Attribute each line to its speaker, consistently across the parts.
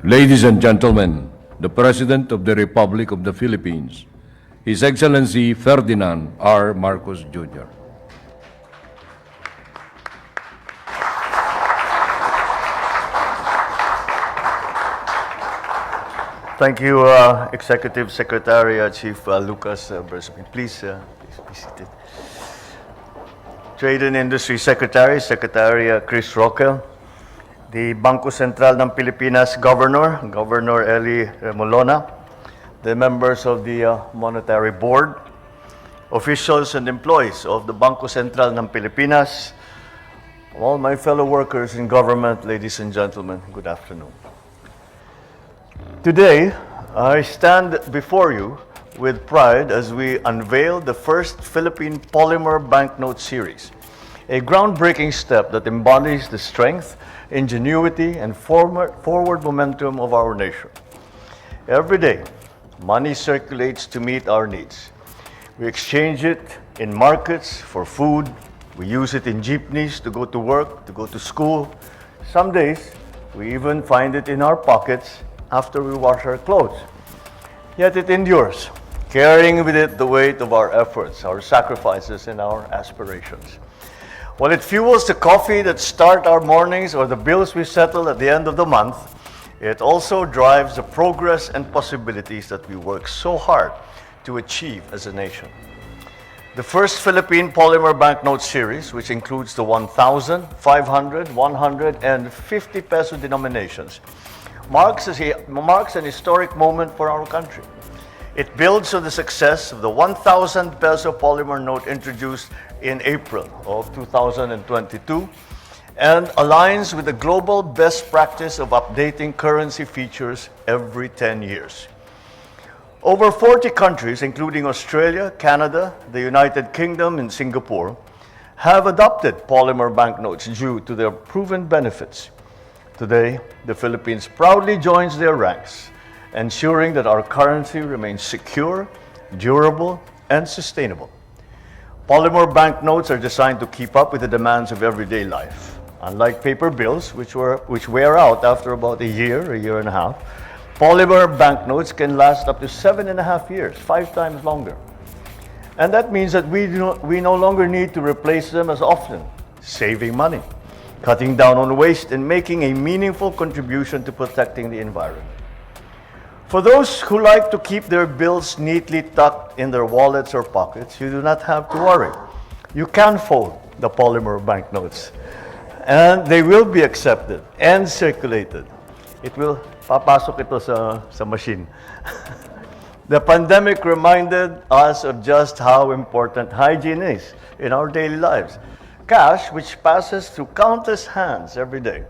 Speaker 1: Ladies and gentlemen, the President of the Republic of the Philippines, His Excellency Ferdinand R. Marcos Jr.
Speaker 2: Thank you, Executive Secretary Chief Lucas Bersamin. Please be seated. Trade and Industry Secretary, Secretary Chris Roque, the Bangko Sentral ng Pilipinas Governor, Governor Eli Remolona, the members of the Monetary Board, officials and employees of the Bangko Sentral ng Pilipinas, all my fellow workers in government, ladies and gentlemen, good afternoon. Today, I stand before you with pride as we unveil the first Philippine polymer banknote series, a groundbreaking step that embodies the strength, ingenuity, and forward momentum of our nation. Every day, money circulates to meet our needs. We exchange it in markets for food, we use it in jeepneys to go to work, to go to school. Some days, we even find it in our pockets after we wash our clothes. Yet it endures, carrying with it the weight of our efforts, our sacrifices, and our aspirations. While it fuels the coffee that start our mornings or the bills we settle at the end of the month, it also drives the progress and possibilities that we work so hard to achieve as a nation. The first Philippine polymer banknote series, which includes the 1,000, 500, 100, and 50 peso denominations, marks an historic moment for our country. It builds on the success of the 1,000 peso polymer note introduced in April of 2022 and aligns with the global best practice of updating currency features every 10 years. Over 40 countries, including Australia, Canada, the United Kingdom, and Singapore, have adopted polymer banknotes due to their proven benefits. Today, the Philippines proudly joins their ranks, ensuring that our currency remains secure, durable, and sustainable. Polymer banknotes are designed to keep up with the demands of everyday life. Unlike paper bills, which wear out after about a year and a half, polymer banknotes can last up to 7.5 years, 5 times longer. And that means that we no longer need to replace them as often, saving money, cutting down on waste, and making a meaningful contribution to protecting the environment. For those who like to keep their bills neatly tucked in their wallets or pockets, you do not have to worry. You can fold the polymer banknotes, and they will be accepted and circulated. It will papasok ito sa machine. The pandemic reminded us of just how important hygiene is in our daily lives. Cash, which passes through countless hands every day,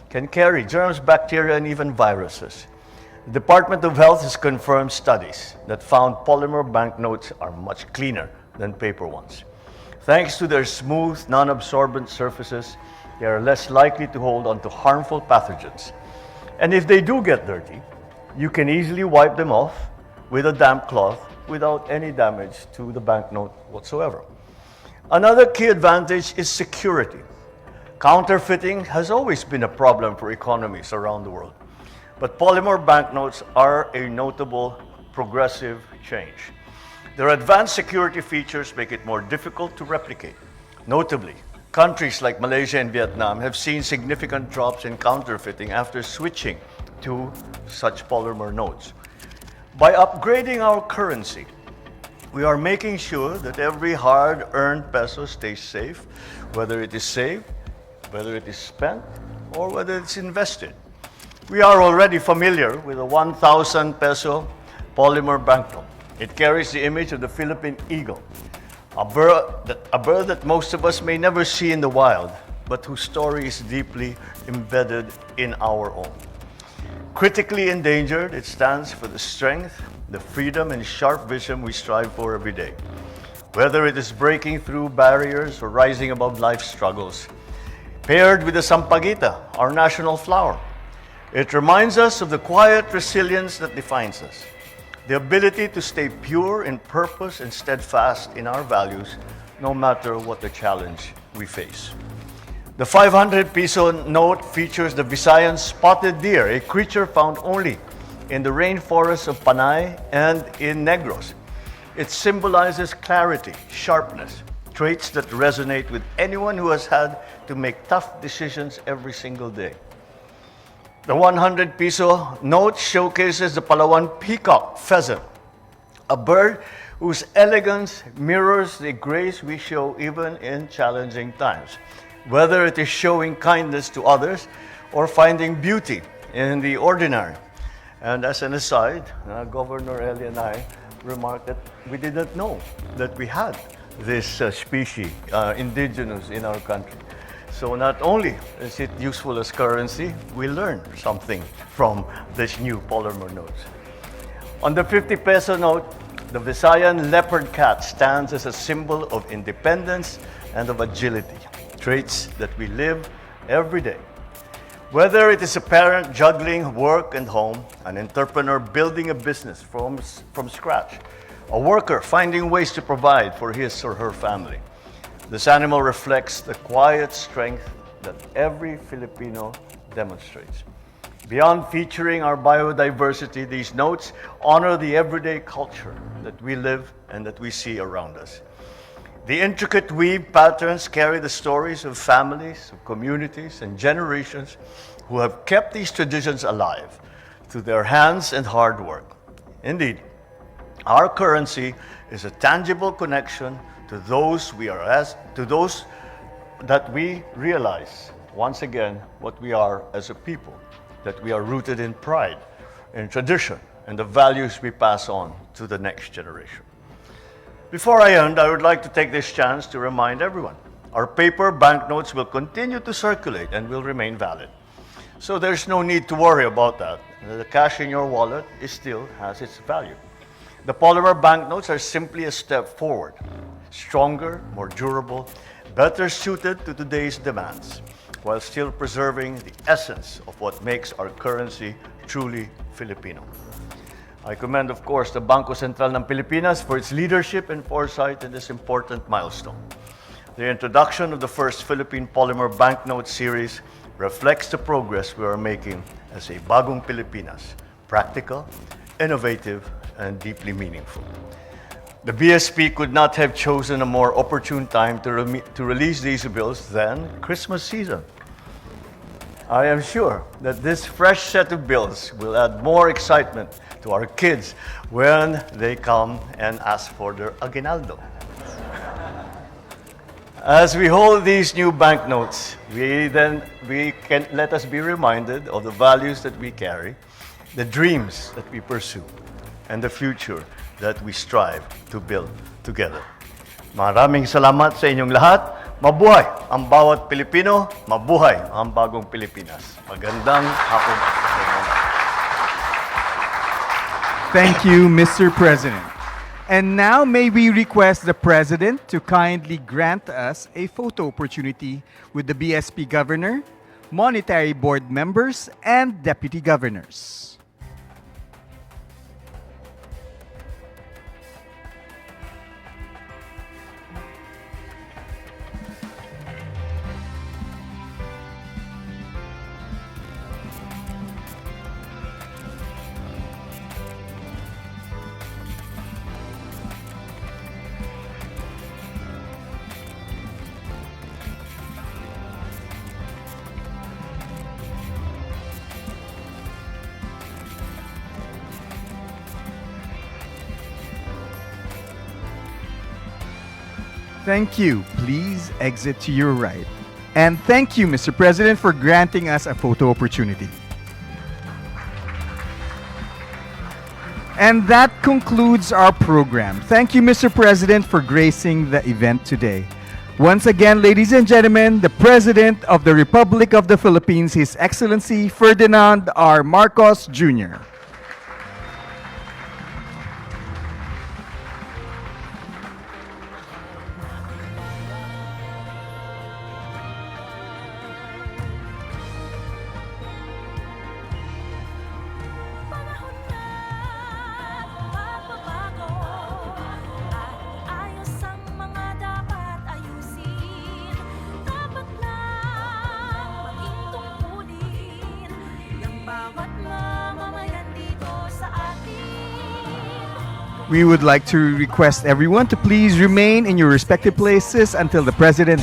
Speaker 2: can carry germs, bacteria, and even viruses. The Department of Health has confirmed studies that found polymer banknotes are much cleaner than paper ones. Thanks to their smooth, non-absorbent surfaces, they are less likely to hold onto harmful pathogens. And if they do get dirty, you can easily wipe them off with a damp cloth without any damage to the banknote whatsoever. Another key advantage is security. Counterfeiting has always been a problem for economies around the world, but polymer banknotes are a notable progressive change. Their advanced security features make it more difficult to replicate. Notably, countries like Malaysia and Vietnam have seen significant drops in counterfeiting after switching to such polymer notes. By upgrading our currency, we are making sure that every hard-earned peso stays safe, whether it is saved, whether it is spent, or whether it's invested. We are already familiar with the 1,000 peso polymer banknote. It carries the image of the Philippine eagle, a bird that most of us may never see in the wild, but whose story is deeply embedded in our own. Critically endangered, it stands for the strength, the freedom, and sharp vision we strive for every day. Whether it is breaking through barriers or rising above life's struggles, paired with the sampaguita, our national flower, it reminds us of the quiet resilience that defines us, the ability to stay pure in purpose and steadfast in our values, no matter what the challenge we face. The 500 peso note features the Visayan spotted deer, a creature found only in the rainforests of Panay and in Negros. It symbolizes clarity, sharpness, traits that resonate with anyone who has had to make tough decisions every single day. The 100 peso note showcases the Palawan peacock pheasant, a bird whose elegance mirrors the grace we show even in challenging times, whether it is showing kindness to others or finding beauty in the ordinary. And as an aside, Governor Eli and I remarked that we didn't know that we had this species indigenous in our country. So not only is it useful as currency, we learn something from this new polymer notes. On the 50 peso note, the Visayan leopard cat stands as a symbol of independence and of agility, traits that we live every day. Whether it is a parent juggling work and home, an entrepreneur building a business from scratch, a worker finding ways to provide for his or her family, this animal reflects the quiet strength that every Filipino demonstrates. Beyond featuring our biodiversity, these notes honor the everyday culture that we live and that we see around us. The intricate weave patterns carry the stories of families, of communities, and generations who have kept these traditions alive through their hands and hard work. Indeed, our currency is a tangible connection to those that we realize once again what we are as a people, that we are rooted in pride, in tradition, and the values we pass on to the next generation. Before I end, I would like to take this chance to remind everyone, our paper banknotes will continue to circulate and will remain valid. So there's no need to worry about that. The cash in your wallet still has its value. The polymer banknotes are simply a step forward, stronger, more durable, better suited to today's demands, while still preserving the essence of what makes our currency truly Filipino. I commend, of course, the Bangko Sentral ng Pilipinas for its leadership and foresight in this important milestone. The introduction of the first Philippine polymer banknote series reflects the progress we are making as a Bagong Pilipinas, practical, innovative, and deeply meaningful. The BSP could not have chosen a more opportune time to release these bills than Christmas season. I am sure that this fresh set of bills will add more excitement to our kids when they come and ask for their aguinaldo. As we hold these new banknotes, let us be reminded of the values that we carry, the dreams that we pursue, and the future that we strive to build together. Maraming salamat sa inyong lahat. Mabuhay ang bawat Pilipino, mabuhay ang bagong Pilipinas. Magandang hapon sa inyo.
Speaker 3: Thank you, Mr. President. And now may we request the President to kindly grant us a photo opportunity with the BSP Governor, Monetary Board members, and Deputy Governors. Thank you. Please exit to your right. And thank you, Mr. President, for granting us a photo opportunity. And that concludes our program. Thank you, Mr. President, for gracing the event today. Once again, ladies and gentlemen, the President of the Republic of the Philippines, His Excellency Ferdinand R. Marcos Jr.
Speaker 4: bawat mamamayan dito sa atin.
Speaker 3: We would like to request everyone to please remain in your respective places until the President